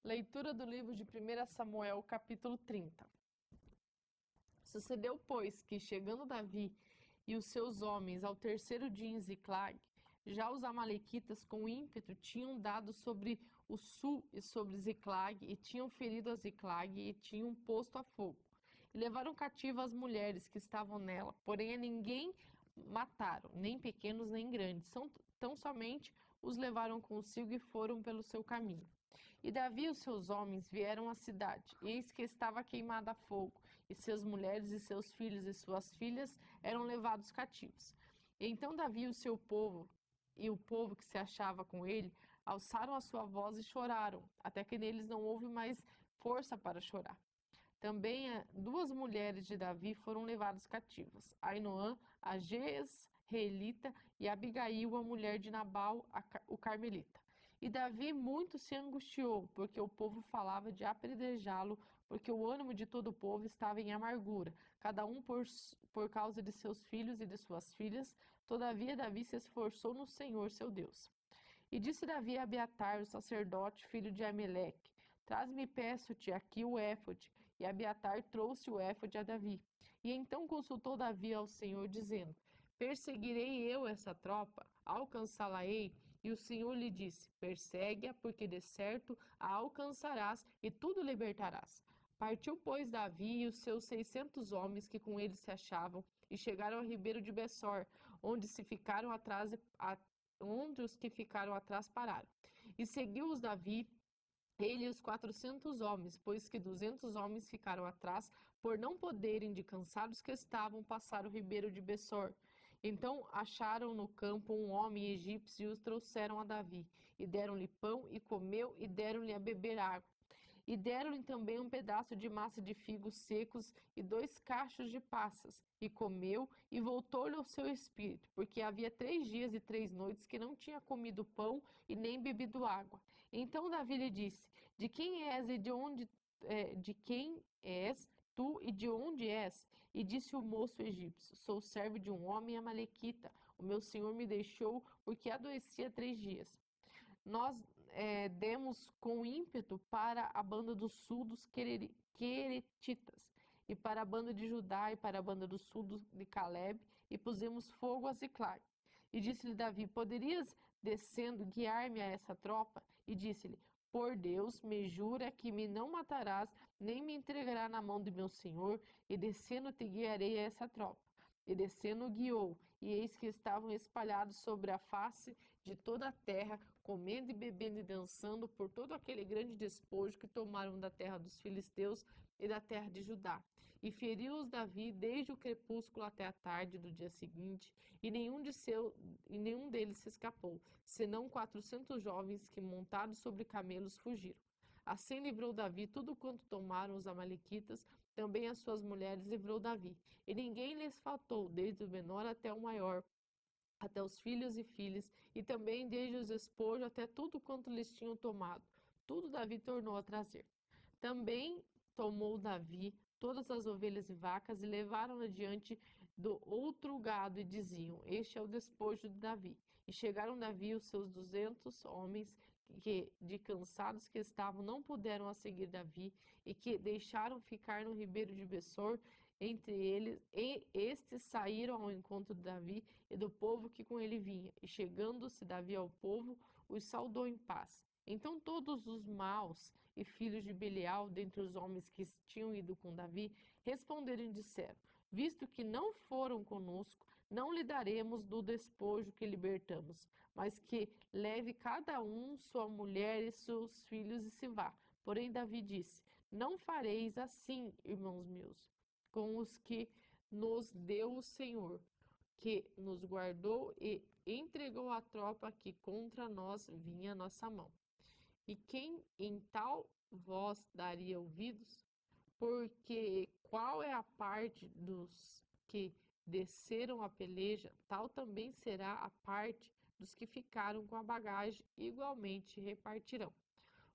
Leitura do livro de 1 Samuel, capítulo 30. Sucedeu, pois, que, chegando Davi e os seus homens ao terceiro dia em Ziclag, já os amalequitas com ímpeto tinham dado sobre o sul e sobre Ziclag, e tinham ferido a Ziclag, e tinham posto a fogo. E levaram cativo as mulheres que estavam nela, porém a ninguém mataram, nem pequenos nem grandes, tão somente os levaram consigo e foram pelo seu caminho. E Davi e os seus homens vieram à cidade, e eis que estava queimada a fogo, e suas mulheres e seus filhos e suas filhas eram levados cativos. E então Davi e o seu povo, e o povo que se achava com ele, alçaram a sua voz e choraram, até que neles não houve mais força para chorar. Também duas mulheres de Davi foram levadas cativas, Ainoã, a Jezreelita, e Abigail, a mulher de Nabal, o Carmelita. E Davi muito se angustiou, porque o povo falava de apedrejá-lo, porque o ânimo de todo o povo estava em amargura, cada um por causa de seus filhos e de suas filhas. Todavia Davi se esforçou no Senhor, seu Deus. E disse Davi a Abiatar, o sacerdote, filho de Ameleque: Traz-me, peço-te, aqui o éfode. E Abiatar trouxe o éfode a Davi. E então consultou Davi ao Senhor, dizendo: Perseguirei eu essa tropa? Alcançá-la-ei? E o Senhor lhe disse: Persegue-a, porque de certo a alcançarás e tudo libertarás. Partiu, pois, Davi e os seus 600 homens que com ele se achavam, e chegaram ao ribeiro de Bessor, onde os que ficaram atrás pararam. E seguiu-os Davi, ele e os 400 homens, pois que 200 homens ficaram atrás, por não poderem, de cansados que estavam, passar o ribeiro de Bessor. Então acharam no campo um homem egípcio e os trouxeram a Davi. E deram-lhe pão, e comeu, e deram-lhe a beber água. E deram-lhe também um pedaço de massa de figos secos e 2 cachos de passas. E comeu, e voltou-lhe ao seu espírito, porque havia 3 dias e 3 noites que não tinha comido pão e nem bebido água. Então Davi lhe disse: De quem és e de quem és tu e de onde és? E disse o moço egípcio: Sou servo de um homem amalequita. O meu senhor me deixou porque adoecia 3 dias. Nós demos com ímpeto para a banda do sul dos Queretitas, e para a banda de Judá, e para a banda do sul de Caleb, e pusemos fogo a Ziclag. E disse-lhe Davi: Poderias, descendo, guiar-me a essa tropa? E disse-lhe: Por Deus, me jura que me não matarás, nem me entregará na mão de meu senhor, e descendo te guiarei a essa tropa. E descendo guiou, e eis que estavam espalhados sobre a face de toda a terra, comendo e bebendo e dançando por todo aquele grande despojo que tomaram da terra dos filisteus e da terra de Judá. E feriu-os Davi desde o crepúsculo até a tarde do dia seguinte, e nenhum deles se escapou, senão 400 jovens que, montados sobre camelos, fugiram. Assim livrou Davi tudo quanto tomaram os amalequitas, também as suas mulheres livrou Davi. E ninguém lhes faltou, desde o menor até o maior, até os filhos e filhas, e também desde os espojos até tudo quanto lhes tinham tomado. Tudo Davi tornou a trazer. Também tomou Davi todas as ovelhas e vacas e levaram adiante do outro gado e diziam: Este é o despojo de Davi. E chegaram Davi e os seus 200 homens que, de cansados que estavam, não puderam a seguir Davi e que deixaram ficar no ribeiro de Bessor. Entre eles, e estes saíram ao encontro de Davi e do povo que com ele vinha. E chegando-se Davi ao povo, os saudou em paz. Então todos os maus e filhos de Belial, dentre os homens que tinham ido com Davi, responderam e disseram: Visto que não foram conosco, não lhe daremos do despojo que libertamos, mas que leve cada um sua mulher e seus filhos e se vá. Porém Davi disse: Não fareis assim, irmãos meus, com os que nos deu o Senhor, que nos guardou e entregou a tropa que contra nós vinha à nossa mão. E quem em tal voz daria ouvidos? Porque qual é a parte dos que desceram a peleja, tal também será a parte dos que ficaram com a bagagem, igualmente repartirão.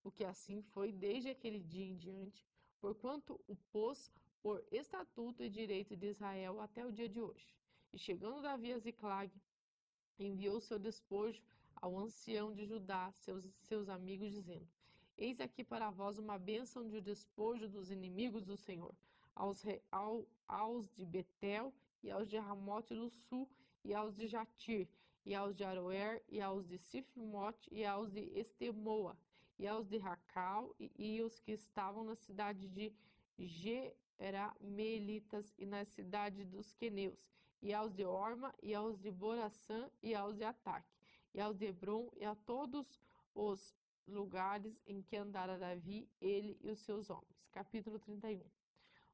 O que assim foi desde aquele dia em diante, porquanto o pôs por estatuto e direito de Israel até o dia de hoje. E chegando Davi a Ziclag, enviou seu despojo ao ancião de Judá, seus amigos, dizendo: Eis aqui para vós uma bênção de despojo dos inimigos do Senhor, aos de Betel, e aos de Ramote do sul, e aos de Jatir, e aos de Aroer, e aos de Sifimote, e aos de Estemoa, e aos de Racal, e os que estavam na cidade de Jeramelitas, e na cidade dos Queneus, e aos de Orma, e aos de Boraçã, e aos de Ataque, e aos de Hebron, e a todos os lugares em que andara Davi, ele e os seus homens. Capítulo 31.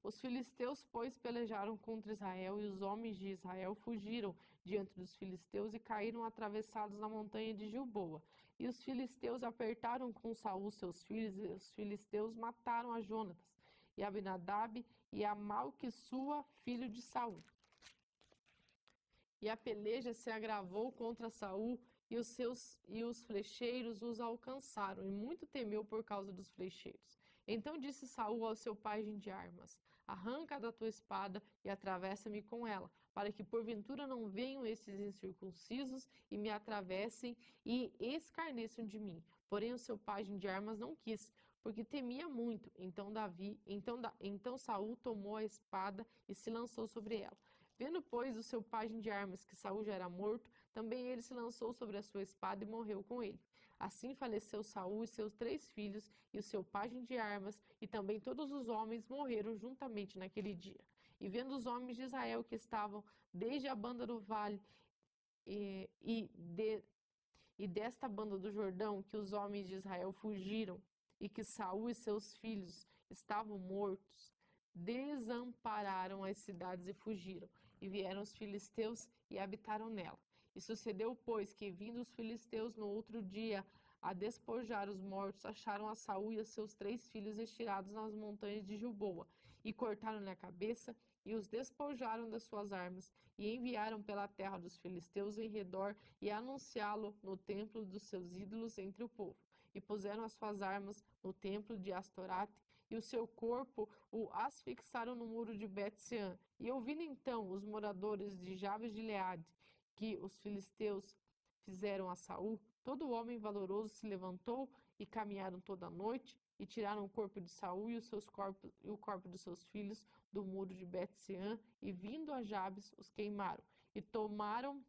Os filisteus, pois, pelejaram contra Israel, e os homens de Israel fugiram diante dos filisteus e caíram atravessados na montanha de Gilboa. E os filisteus apertaram com Saul seus filhos, e os filisteus mataram a Jonatas, e Abinadab, e a Malquissua, filho de Saul. E a peleja se agravou contra Saul, e os flecheiros os alcançaram, e muito temeu por causa dos flecheiros. Então disse Saul ao seu pajem de armas: Arranca da tua espada e atravessa-me com ela, para que porventura não venham esses incircuncisos e me atravessem e escarneçam de mim. Porém o seu pajem de armas não quis, porque temia muito. Então Saul tomou a espada e se lançou sobre ela. Vendo, pois, o seu pajem de armas que Saul já era morto, também ele se lançou sobre a sua espada e morreu com ele. Assim faleceu Saul e seus 3 filhos, e o seu pajem de armas, e também todos os homens morreram juntamente naquele dia. E vendo os homens de Israel que estavam desde a banda do vale e desta banda do Jordão, que os homens de Israel fugiram, e que Saul e seus filhos estavam mortos, desampararam as cidades e fugiram, e vieram os filisteus e habitaram nela. E sucedeu, pois, que vindo os filisteus no outro dia a despojar os mortos, acharam a Saul e a seus 3 filhos estirados nas montanhas de Gilboa, e cortaram-lhe a cabeça, e os despojaram das suas armas, e enviaram pela terra dos filisteus em redor, e anunciá-lo no templo dos seus ídolos entre o povo. E puseram as suas armas no templo de Astorate, e o seu corpo o asfixaram no muro de Bet-sean. E ouvindo então os moradores de Jabes de Gileade que os filisteus fizeram a Saul, todo homem valoroso se levantou e caminharam toda a noite e tiraram o corpo de Saul e o corpo dos seus filhos do muro de Bet-sean e vindo a Jabes os queimaram e tomaram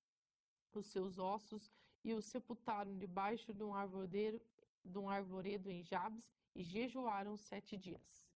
os seus ossos e os sepultaram debaixo de um arvoredo em Jabes e jejuaram 7 dias.